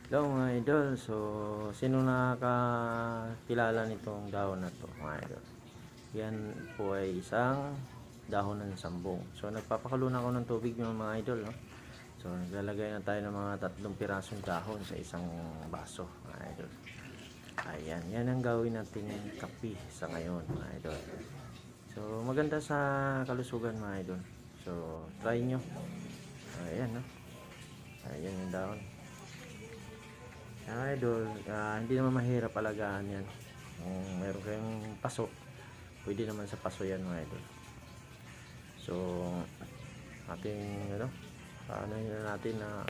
Hello mga idol, so sino nakakilala nitong dahon na to mga idol? Yan po ay isang dahon ng sambong. So nagpapakulo na ako ng tubig mga idol, no? So naglalagay na tayo ng mga 3 pirasong dahon sa isang baso mga idol. Ayan, yan ang gawin nating kape sa ngayon mga idol. So maganda sa kalusugan mga idol. So try nyo. Ayan, no? Ayan yung dahon. Idol, hindi naman mahirap alagaan yan. Kung meron kayong paso, pwede naman sa paso yan mga idol. So ating paano yun natin na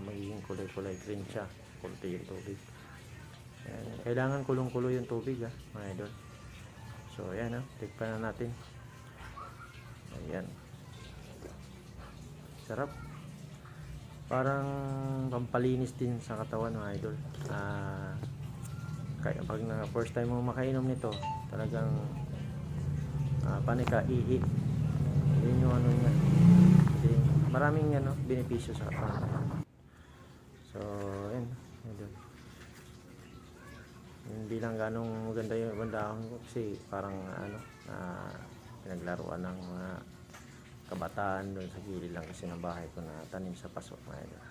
magiging kulay-kulay green siya, kunti yung tubig. Ayan. Kailangan kulong-kulo yung tubig mga idol. So ayan, tikpan na natin. Ayan, sarap. Parang pampalinis din sa katawan mga idol. Kaya pag first time mo makainom nito, talagang panika ihi. Yun yung ano niya. Maraming benepisyo sa katawan. So yun idol. Hindi lang ganong maganda yung bandahon ko kasi parang pinaglaruan ng mga kabataan doon sa gilid lang kasi ng bahay ko na tanim sa paso mga idol.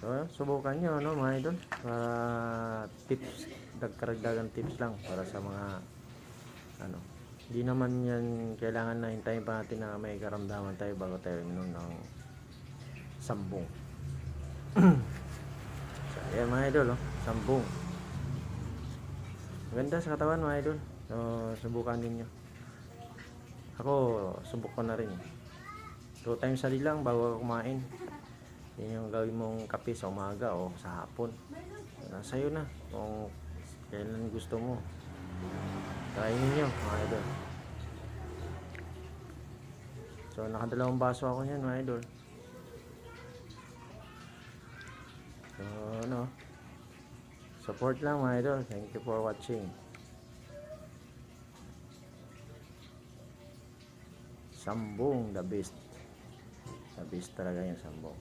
So subukan nyo mga idol, para tips, dagkaragdagan tips lang para sa mga hindi naman yan kailangan na hintayin pa natin na may karamdaman tayo bago tayo minom ng sambong. So ayan mga idol, sambong maganda sa katawan mga idol. So subukan ninyo. Ako, subok ko na rin. 2 times a day lang bago kumain. Yan yung gawin mong kape sa umaga o sa hapon. Nasa iyo na kung kailan gusto mo. Try ninyo mga idol. So nakadalawang baso ako niyan mga idol. So support lang mga idol. Thank you for watching. Sambong, the best. The best talaga yung sambong.